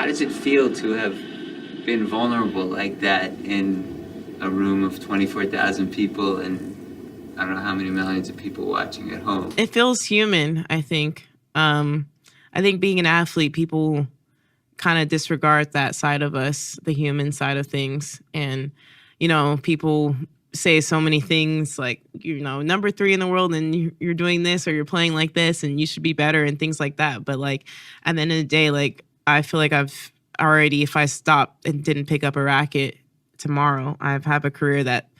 How does it feel to have been vulnerable like that in a room of 24,000 people and I don't know how many millions of people watching at home? It feels human, I think. I think being an athlete, people kind of disregard that side of us, the human side of things. And, people say so many things like, number 3 in the world and you're doing this or you're playing like this and you should be better and things like that. But like at the end of the day, like I feel like I've already, if I stopped and didn't pick up a racket tomorrow, I have a career that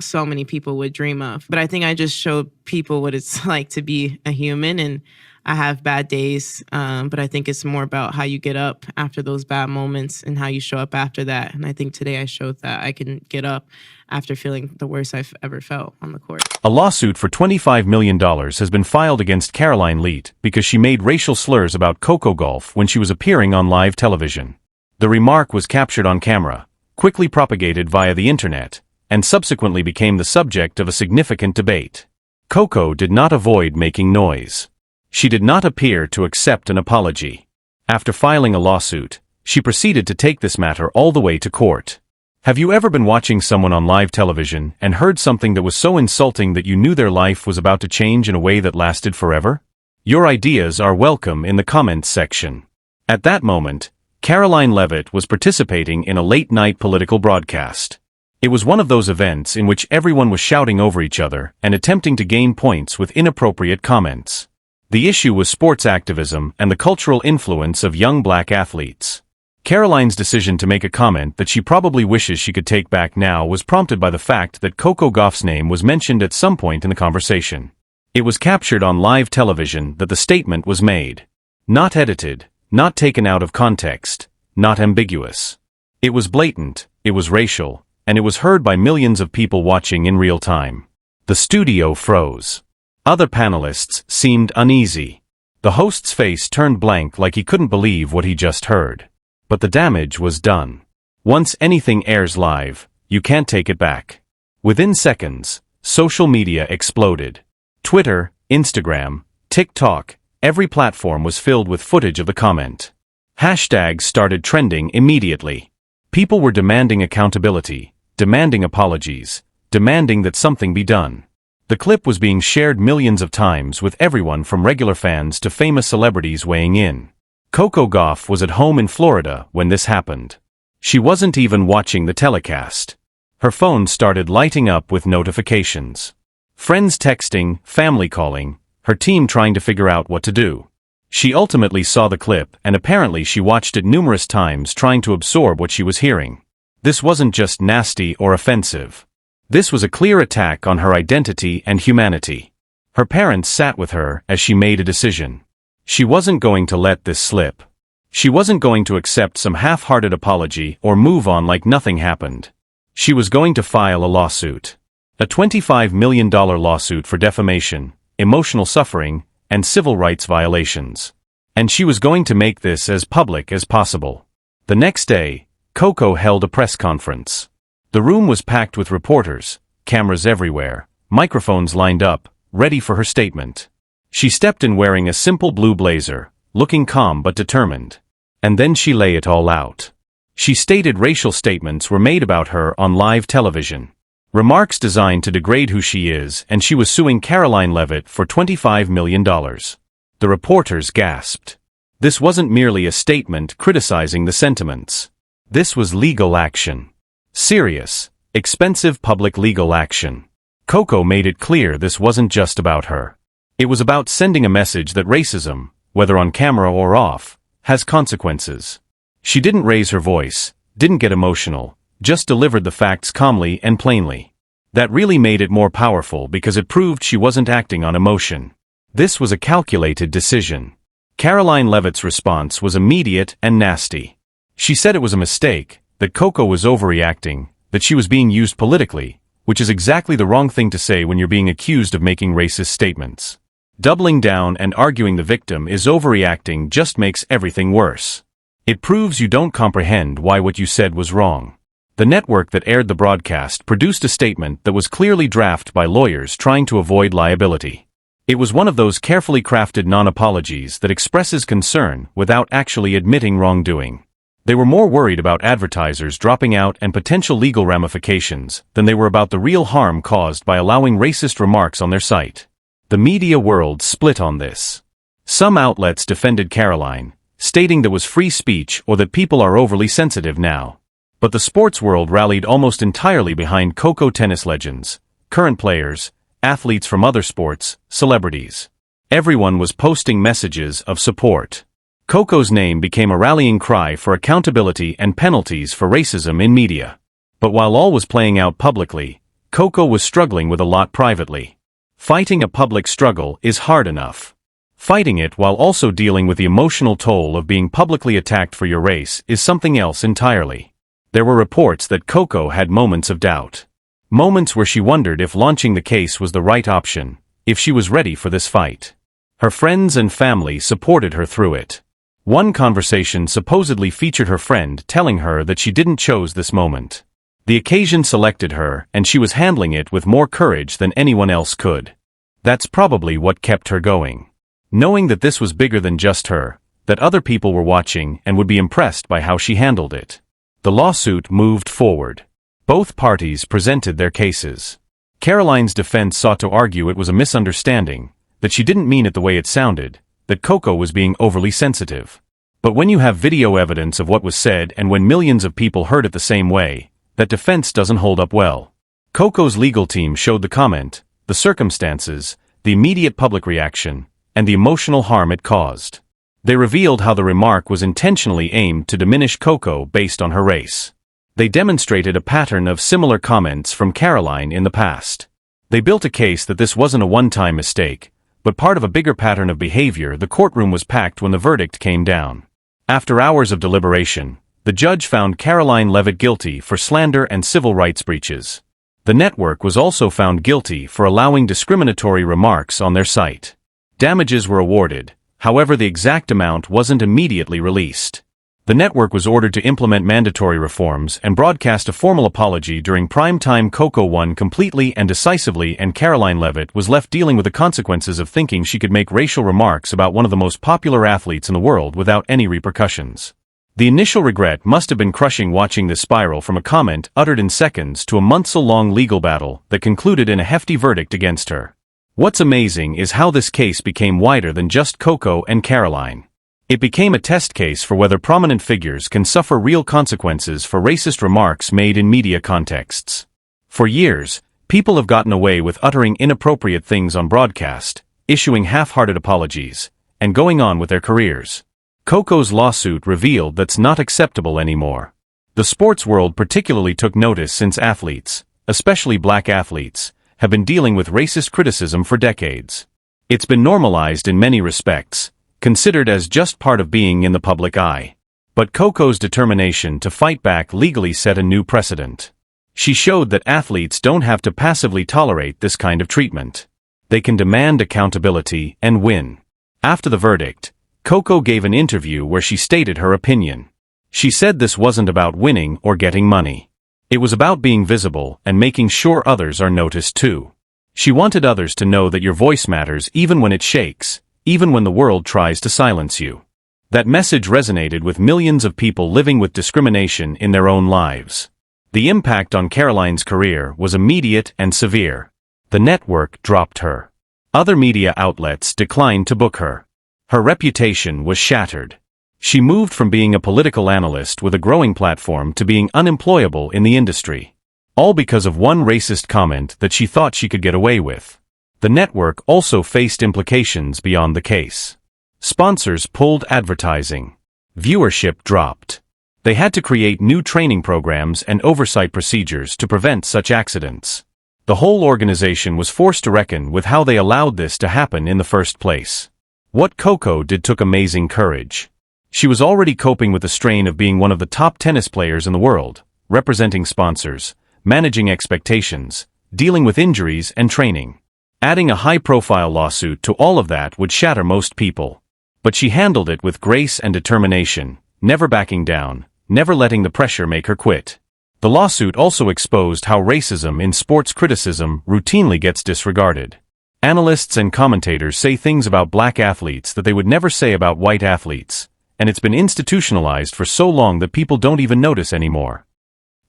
so many people would dream of. But I think I just showed people what it's like to be a human, and I have bad days, but I think it's more about how you get up after those bad moments and how you show up after that. And I think today I showed that I can get up after feeling the worst I've ever felt on the court. A lawsuit for $25 million has been filed against Karoline Leavitt because she made racial slurs about Coco Gauff when she was appearing on live television. The remark was captured on camera, quickly propagated via the internet, and subsequently became the subject of a significant debate. Coco did not avoid making noise. She did not appear to accept an apology. After filing a lawsuit, she proceeded to take this matter all the way to court. Have you ever been watching someone on live television and heard something that was so insulting that you knew their life was about to change in a way that lasted forever? Your ideas are welcome in the comments section. At that moment, Karoline Leavitt was participating in a late-night political broadcast. It was one of those events in which everyone was shouting over each other and attempting to gain points with inappropriate comments. The issue was sports activism and the cultural influence of young black athletes. Karoline's decision to make a comment that she probably wishes she could take back now was prompted by the fact that Coco Gauff's name was mentioned at some point in the conversation. It was captured on live television that the statement was made. Not edited, not taken out of context, not ambiguous. It was blatant, it was racial, and it was heard by millions of people watching in real time. The studio froze. Other panelists seemed uneasy. The host's face turned blank like he couldn't believe what he just heard. But the damage was done. Once anything airs live, you can't take it back. Within seconds, social media exploded. Twitter, Instagram, TikTok, every platform was filled with footage of the comment. Hashtags started trending immediately. People were demanding accountability, demanding apologies, demanding that something be done. The clip was being shared millions of times with everyone from regular fans to famous celebrities weighing in. Coco Gauff was at home in Florida when this happened. She wasn't even watching the telecast. Her phone started lighting up with notifications. Friends texting, family calling, her team trying to figure out what to do. She ultimately saw the clip and apparently she watched it numerous times trying to absorb what she was hearing. This wasn't just nasty or offensive. This was a clear attack on her identity and humanity. Her parents sat with her as she made a decision. She wasn't going to let this slip. She wasn't going to accept some half-hearted apology or move on like nothing happened. She was going to file a lawsuit. A $25 million lawsuit for defamation, emotional suffering, and civil rights violations. And she was going to make this as public as possible. The next day, Coco held a press conference. The room was packed with reporters, cameras everywhere, microphones lined up, ready for her statement. She stepped in wearing a simple blue blazer, looking calm but determined. And then she lay it all out. She stated racial statements were made about her on live television. Remarks designed to degrade who she is, and she was suing Karoline Leavitt for $25 million. The reporters gasped. This wasn't merely a statement criticizing the sentiments. This was legal action. Serious, expensive public legal action. Coco made it clear this wasn't just about her. It was about sending a message that racism, whether on camera or off, has consequences. She didn't raise her voice, didn't get emotional, just delivered the facts calmly and plainly. That really made it more powerful because it proved she wasn't acting on emotion. This was a calculated decision. Karoline Leavitt's response was immediate and nasty. She said it was a mistake, that Coco was overreacting, that she was being used politically, which is exactly the wrong thing to say when you're being accused of making racist statements. Doubling down and arguing the victim is overreacting just makes everything worse. It proves you don't comprehend why what you said was wrong. The network that aired the broadcast produced a statement that was clearly drafted by lawyers trying to avoid liability. It was one of those carefully crafted non-apologies that expresses concern without actually admitting wrongdoing. They were more worried about advertisers dropping out and potential legal ramifications than they were about the real harm caused by allowing racist remarks on their site. The media world split on this. Some outlets defended Karoline, stating that was free speech or that people are overly sensitive now. But the sports world rallied almost entirely behind Coco. Tennis legends, current players, athletes from other sports, celebrities. Everyone was posting messages of support. Coco's name became a rallying cry for accountability and penalties for racism in media. But while all was playing out publicly, Coco was struggling with a lot privately. Fighting a public struggle is hard enough. Fighting it while also dealing with the emotional toll of being publicly attacked for your race is something else entirely. There were reports that Coco had moments of doubt. Moments where she wondered if launching the case was the right option, if she was ready for this fight. Her friends and family supported her through it. One conversation supposedly featured her friend telling her that she didn't choose this moment. The occasion selected her, and she was handling it with more courage than anyone else could. That's probably what kept her going. Knowing that this was bigger than just her, that other people were watching and would be impressed by how she handled it. The lawsuit moved forward. Both parties presented their cases. Karoline's defense sought to argue it was a misunderstanding, that she didn't mean it the way it sounded, that Coco was being overly sensitive. But when you have video evidence of what was said and when millions of people heard it the same way, that defense doesn't hold up well. Coco's legal team showed the comment, the circumstances, the immediate public reaction, and the emotional harm it caused. They revealed how the remark was intentionally aimed to diminish Coco based on her race. They demonstrated a pattern of similar comments from Karoline in the past. They built a case that this wasn't a one-time mistake, but part of a bigger pattern of behavior. The courtroom was packed when the verdict came down. After hours of deliberation, the judge found Karoline Leavitt guilty for slander and civil rights breaches. The network was also found guilty for allowing discriminatory remarks on their site. Damages were awarded, however the exact amount wasn't immediately released. The network was ordered to implement mandatory reforms and broadcast a formal apology during prime time. Coco won completely and decisively, and Karoline Leavitt was left dealing with the consequences of thinking she could make racial remarks about one of the most popular athletes in the world without any repercussions. The initial regret must have been crushing, watching this spiral from a comment uttered in seconds to a months-long legal battle that concluded in a hefty verdict against her. What's amazing is how this case became wider than just Coco and Karoline. It became a test case for whether prominent figures can suffer real consequences for racist remarks made in media contexts. For years, people have gotten away with uttering inappropriate things on broadcast, issuing half-hearted apologies, and going on with their careers. Coco's lawsuit revealed that's not acceptable anymore. The sports world particularly took notice since athletes, especially black athletes, have been dealing with racist criticism for decades. It's been normalized in many respects, considered as just part of being in the public eye. But Coco's determination to fight back legally set a new precedent. She showed that athletes don't have to passively tolerate this kind of treatment. They can demand accountability and win. After the verdict, Coco gave an interview where she stated her opinion. She said this wasn't about winning or getting money. It was about being visible and making sure others are noticed too. She wanted others to know that your voice matters even when it shakes, even when the world tries to silence you. That message resonated with millions of people living with discrimination in their own lives. The impact on Karoline's career was immediate and severe. The network dropped her. Other media outlets declined to book her. Her reputation was shattered. She moved from being a political analyst with a growing platform to being unemployable in the industry. All because of one racist comment that she thought she could get away with. The network also faced implications beyond the case. Sponsors pulled advertising. Viewership dropped. They had to create new training programs and oversight procedures to prevent such accidents. The whole organization was forced to reckon with how they allowed this to happen in the first place. What Coco did took amazing courage. She was already coping with the strain of being one of the top tennis players in the world, representing sponsors, managing expectations, dealing with injuries and training. Adding a high-profile lawsuit to all of that would shatter most people. But she handled it with grace and determination, never backing down, never letting the pressure make her quit. The lawsuit also exposed how racism in sports criticism routinely gets disregarded. Analysts and commentators say things about black athletes that they would never say about white athletes, and it's been institutionalized for so long that people don't even notice anymore.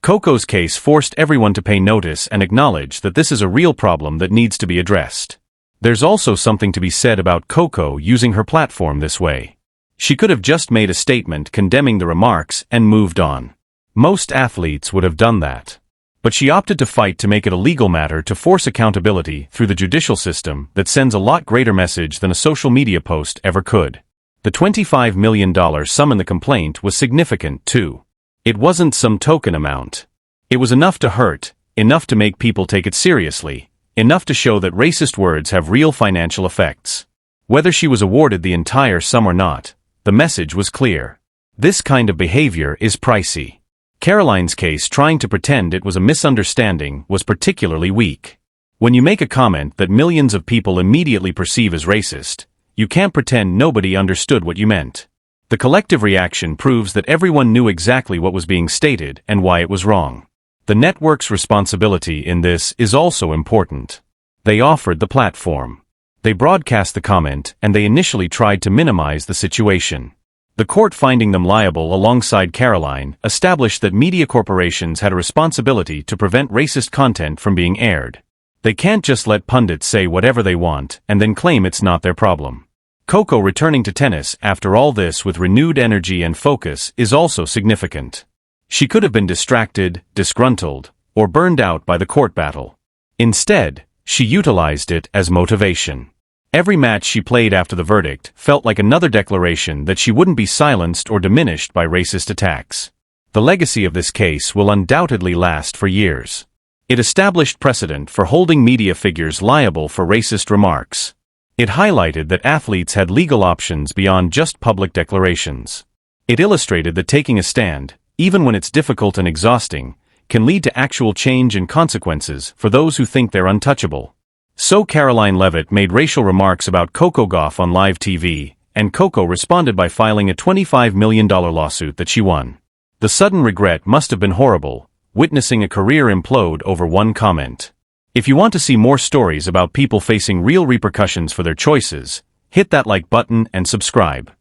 Coco's case forced everyone to pay notice and acknowledge that this is a real problem that needs to be addressed. There's also something to be said about Coco using her platform this way. She could have just made a statement condemning the remarks and moved on. Most athletes would have done that. But she opted to fight to make it a legal matter to force accountability through the judicial system that sends a lot greater message than a social media post ever could. The $25 million sum in the complaint was significant too. It wasn't some token amount. It was enough to hurt, enough to make people take it seriously, enough to show that racist words have real financial effects. Whether she was awarded the entire sum or not, the message was clear. This kind of behavior is pricey. Karoline's case, trying to pretend it was a misunderstanding, was particularly weak. When you make a comment that millions of people immediately perceive as racist, you can't pretend nobody understood what you meant. The collective reaction proves that everyone knew exactly what was being stated and why it was wrong. The network's responsibility in this is also important. They offered the platform. They broadcast the comment, and they initially tried to minimize the situation. The court, finding them liable alongside Karoline, established that media corporations had a responsibility to prevent racist content from being aired. They can't just let pundits say whatever they want and then claim it's not their problem. Coco returning to tennis after all this with renewed energy and focus is also significant. She could have been distracted, disgruntled, or burned out by the court battle. Instead, she utilized it as motivation. Every match she played after the verdict felt like another declaration that she wouldn't be silenced or diminished by racist attacks. The legacy of this case will undoubtedly last for years. It established precedent for holding media figures liable for racist remarks. It highlighted that athletes had legal options beyond just public declarations. It illustrated that taking a stand, even when it's difficult and exhausting, can lead to actual change and consequences for those who think they're untouchable. So Karoline Leavitt made racial remarks about Coco Gauff on live TV, and Coco responded by filing a $25 million lawsuit that she won. The sudden regret must have been horrible, witnessing a career implode over one comment. If you want to see more stories about people facing real repercussions for their choices, hit that like button and subscribe.